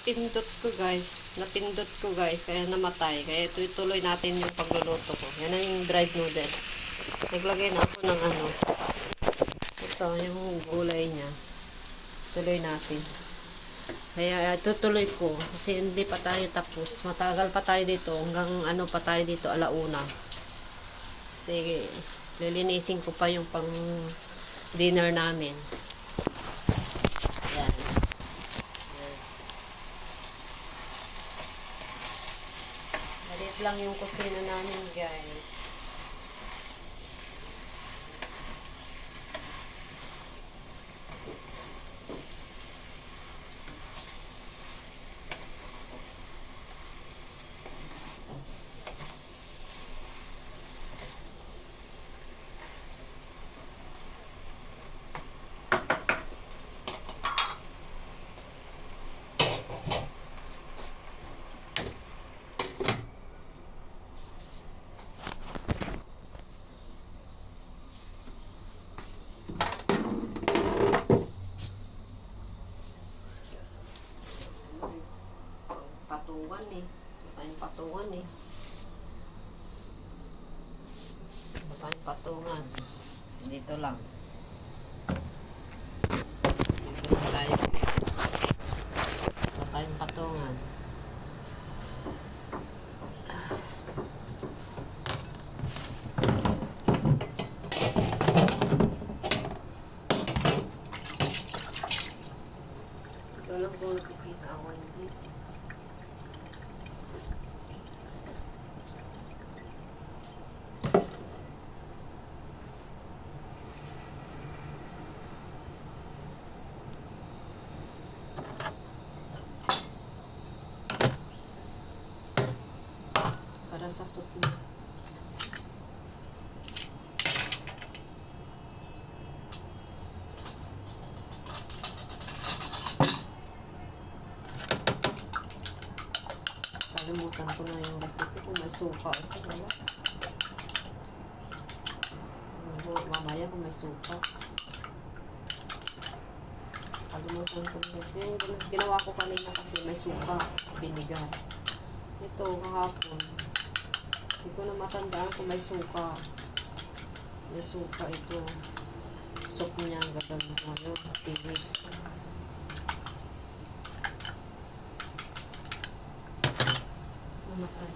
napindot ko guys, kaya namatay. Kaya tuloy natin yung pagluluto ko. Yan ang yung dried noodles. Naglagay na ako ng ano. Ito, yung gulay niya. Tuloy natin. Kaya tutuloy ko. Kasi hindi pa tayo tapos. Matagal pa tayo dito. Hanggang ano pa tayo dito, alauna. Kasi lilinisin ko pa yung pang dinner namin. Yan. Maliit lang yung kusina namin guys. Patungan eh. Tayong patungan eh. Tayong patungan. Dito lang. Dito lang tayo guys. Tayong patungan. Ito lang kung nakikita ako hindi. Para sa soup niya. Kalimutan ko na yung recipe kung may suka. Ito wala. Mamaya kung may suka. Kalimutan ko guys. Yung ginawa ko kanina kasi may suka. Binigan. Ito kahapon. Hindi ko na matandaan kung may suka. May suka ito. Soup niya ang gagawin ko ngayon. Seaweeds. Namatay.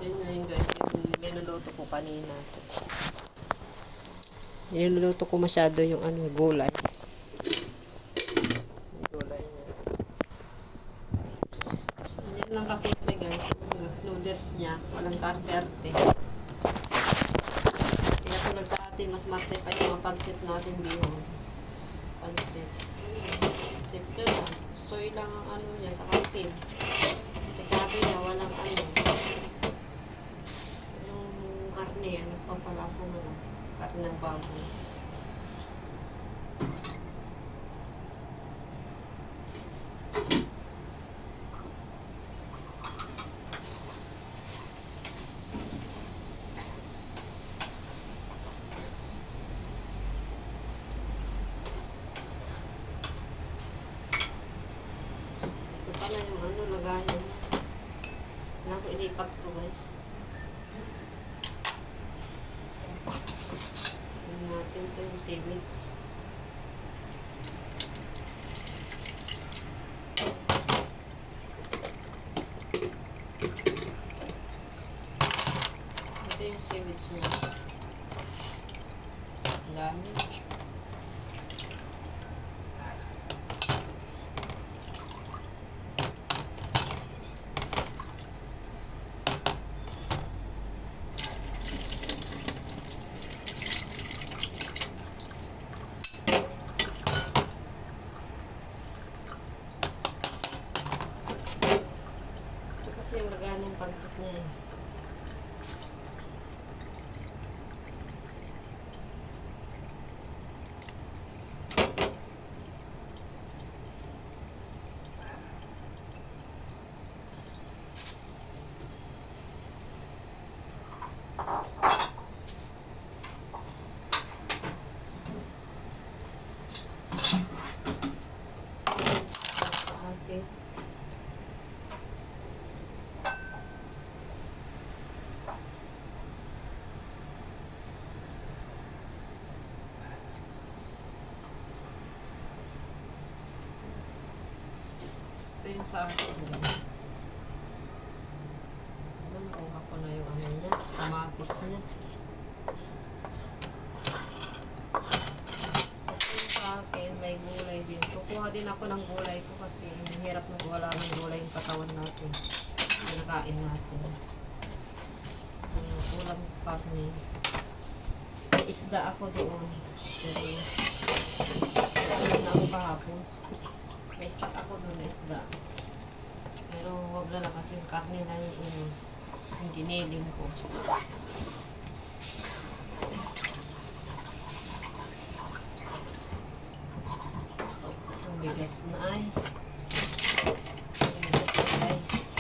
Yan ngayon guys, yung niluluto ko kanina. Niluluto ko masyado yung ano, gulay. Gulay niya. So, yan lang kasi guys, yung noodles niya, walang karte-arte. Kaya tulad sa atin, mas marte pa yung mga pansit natin bihon. Pansit. Simple lang. Soy lang ang ano niya, sa kasin. Ito sabi niya, walang ano. Karne yan, nagpapalasa na lang. Karne ng baboy. Ito pala yung ano, lagayan. Kailangan ko ilipat ko guys. Natin ito yung seaweeds. Ito yung seaweeds niya. Ang dami. Ito kasi yung lagayan ng pansit niya eh. yung sa akin, guys. Nakuha ko na yung ano niya, kamatis niya. Sa akin, may gulay din. Kukuha din ako ng gulay ko kasi hirap na wala ng gulay yung katawan natin. Pinakain natin. Ulam karne. May isda ako doon. Pero, ulam na ako kahapon. May stock ako doon na isda. Pero huwag na lang kasi yung karne na yung giniling ko. Ang bigas na ay. Ang bigas na guys.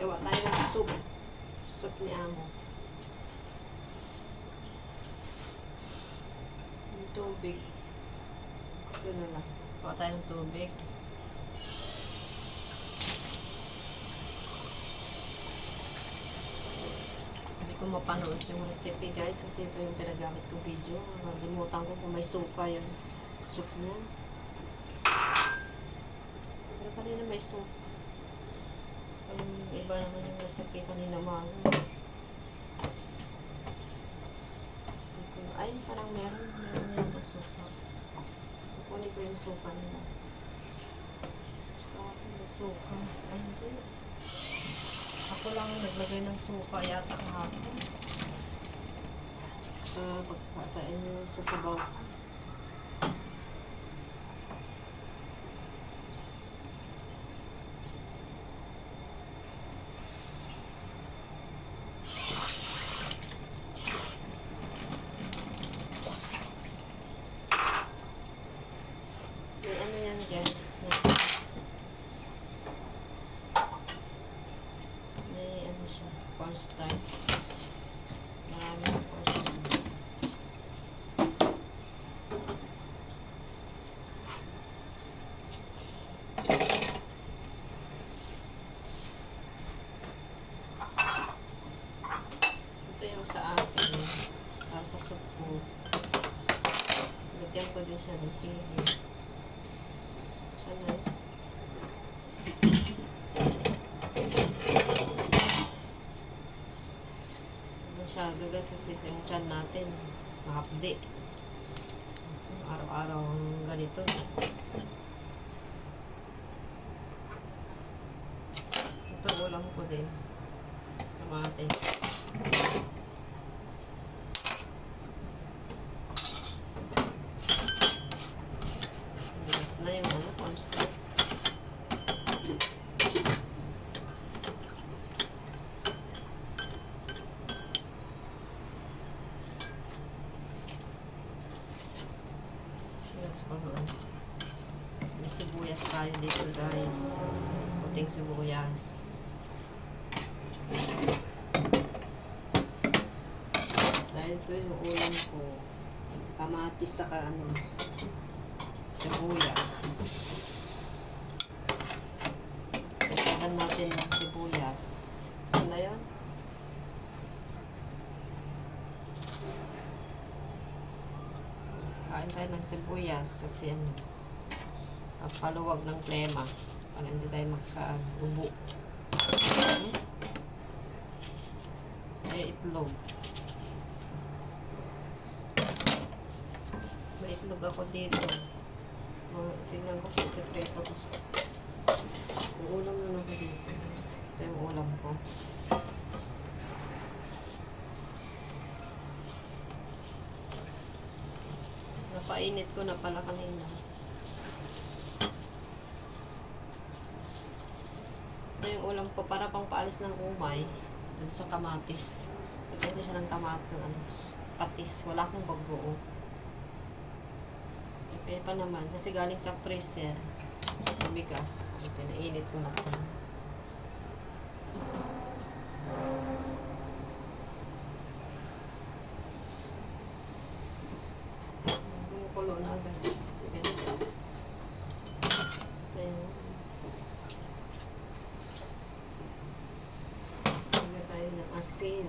Gawa tayo ng soup. Soup ni Amo. Yung tubig. Ito na lang. Gawa tayo ng tubig. Hindi ko mapanood yung recipe guys kasi ito yung pinagamit ko video. Nalimutan ko kung may suka yun. Soup niya. Pero kanina may soup. Iba naman yung recipe kanina umaga. Ay, parang meron yata suka. Kukunin ko yung suka nila. May suka. Ay, hindi. Ako lang naglagay ng suka yata kahapon. Pagkasain nyo sa sabaw. Guys, may ano siya, cornstarch. Maraming cornstarch. Ito yung sa akin, para sa soup ko. Lagyan ko din siya ng sili. Sana. Masyado guys kasi yung tiyan natin mahapdi. Araw-araw ganito. Ito ulam ko din. Kamatis. Bigas na yung cornstarch. May sibuyas tayo dito guys. Puting sibuyas. Dahil ito yung ulam ko. Kamatis saka sibuyas. Lagyan natin ng sibuyas. Saan na yun? Kain tayo ng sibuyas kasi paluwag ng krema para hindi tayo magka-ubo. Itlog. May itlog ako dito. Tingnan ko kung pipreto ko. Ulam na ako dito. Ito yung ulam ko. Napainit ko na pala kanina. Ito yung ulam ko para pang paalis ng umay. Dun sa kamatis. Lagyan ko siya ng patis. Wala akong bagoong. Kaya pa naman, kasi galing sa freezer. Bigas. Pinainit ko na po. Kumukulo na agad. Bigas. Ito yung lagyan tayo ng asin.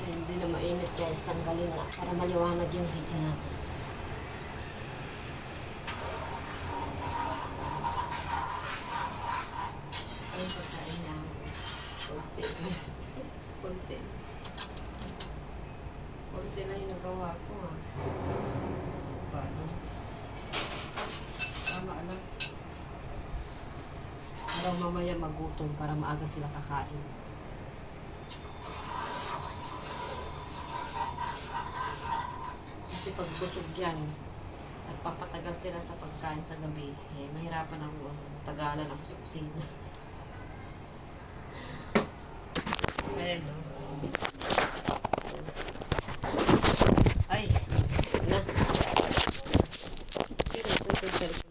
Hindi na mainit guys, tanggalin na para maliwanag yung video natin. Ayun, pagkain niya. Kunti. Kunti. Kunti na yung nagawa ko ha. Paano? Tama lang. Hanggang mamaya magutom para maaga sila kakain. Kasi pag busog yan, nagpapatagal sila sa pagkain sa gabi, mahirapan ako, tagalan ako sa kusina. Ayan, no? Ay, na. Ito, cellphone.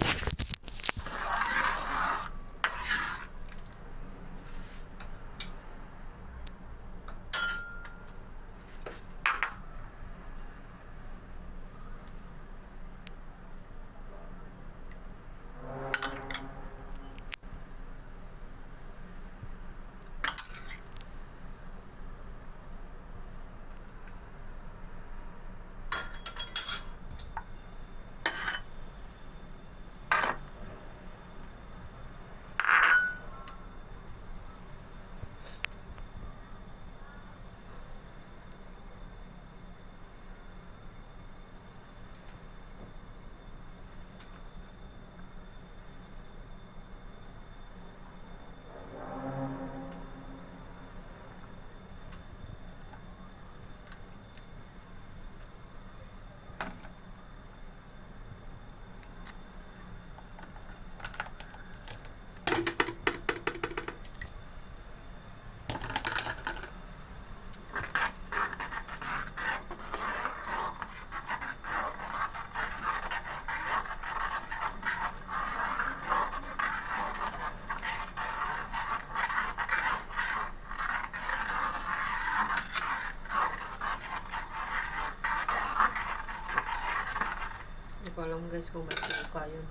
Hindi ko alam guys kung may suka yun.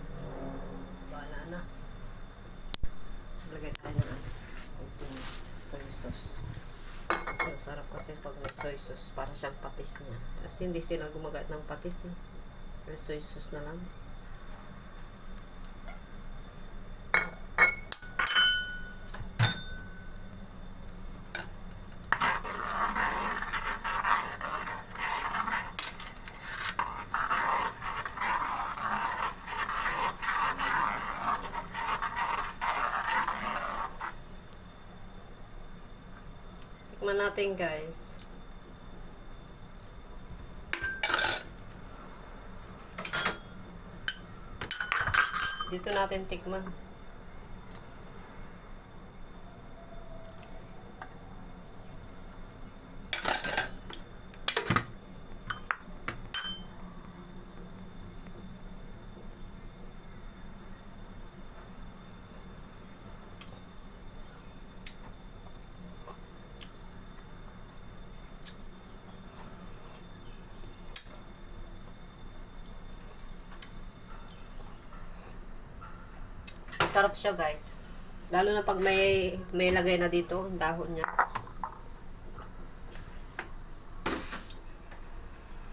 Bahala na. Lagay tayo ng soy sauce. Kasi masarap kasi pag may soy sauce. Para siyang patis niya. Kasi hindi sila gumagat ng patis eh. May soy sauce na lang. Tikman natin guys. Dito natin tikman. Sarap siya guys. Lalo na pag may lagay na dito, ang dahon niya.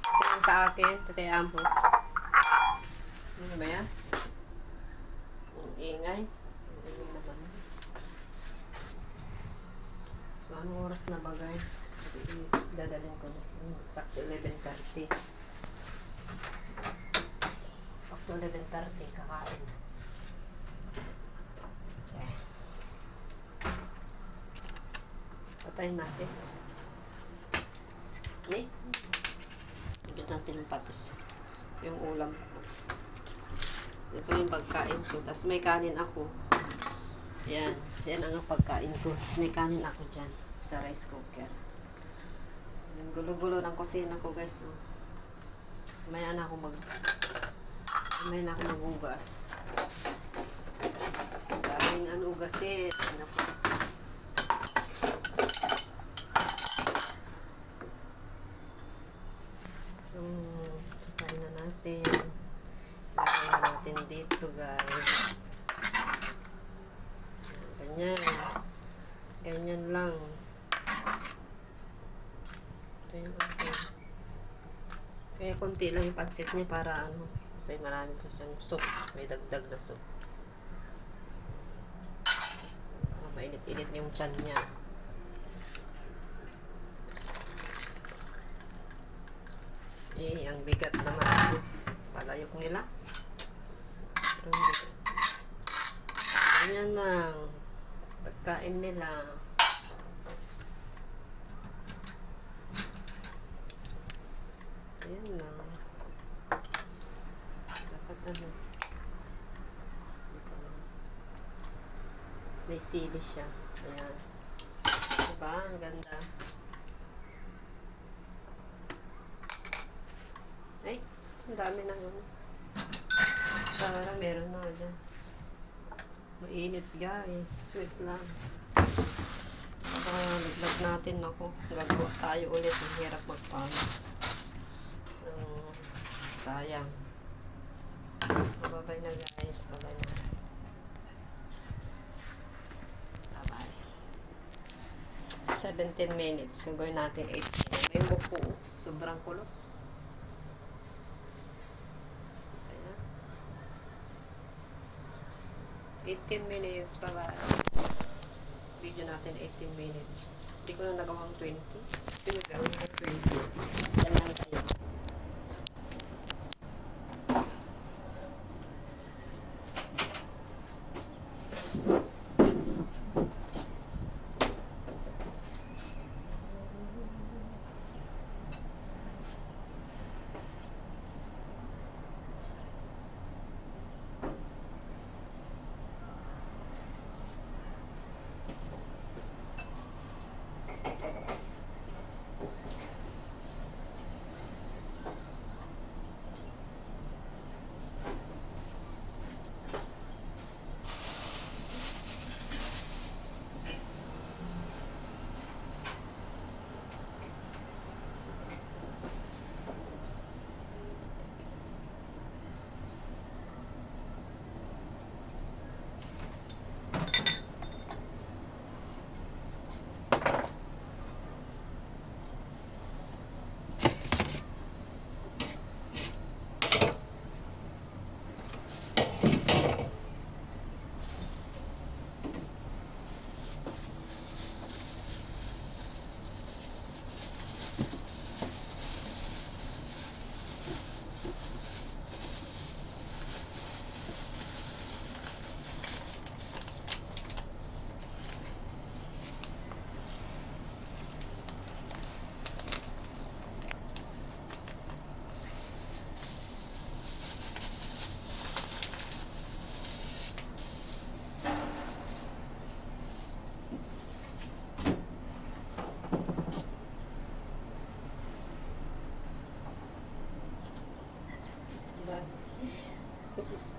Ito yung sa akin, ito kay Ampo. Ano ba yan? Ang ingay. Ang ingay naman. So, anong oras na ba guys? Kasi dadalhin ko na. Sakto 11:30. Sakto 11:30, kakain. Okay. Patayin natin. Bigyan natin ng patis. Yung ulam ko. Ito yung pagkain ko. Tapos may kanin ako. Yan. Yan ang pagkain ko. Tapos may kanin ako dyan. Sa rice cooker. Ang gulo-gulo ng kusina ko guys. Oh. Mamaya na ako magugas. Daming ugasin. So, kain na natin. Lagay na natin dito guys. Ganyan. Ganyan lang. Ito yung ating. Kaya konti lang yung pansit niya para ano. Kasi marami pa siyang soup. May dagdag na soup. Mainit-init yung tiyan niya. Ang bigat naman. Palayok nila. Ganyan lang. Pagkain nila. Ayan lang. Dapat ano. May sili siya. Ayan. Diba? Ang ganda. Ay, ang dami na ano. Para meron na dyan. Mainit guys. Sweet lang. Laglag natin ako. Gagawa tayo ulit. Ang hirap magpano. Sayang. Bye-bye na guys. Bye-bye na. Bye-bye. 17 minutes. So, gawin natin 18. May buko. Sobrang kulot. Ayan. 18 minutes. Bye-bye. Video natin 18 minutes. Hindi ko na nagawang 20. Sige, gawin ko 20. Yan lang tayo.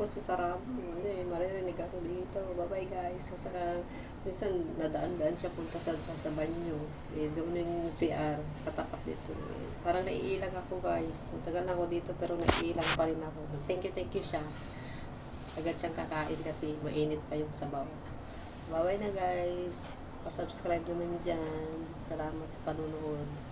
Kasi sarado. Maririnig ako dito. Bye-bye guys. Minsan nadaan-daan siya punta sa banyo. Doon yung CR. Katapat dito. Parang naiilang ako guys. Tagal na ako dito pero naiilang pa rin ako. Thank you siya. Agad siyang kakain kasi mainit pa yung sabaw. Bye-bye na guys. Pa-subscribe naman dyan. Salamat sa panunood.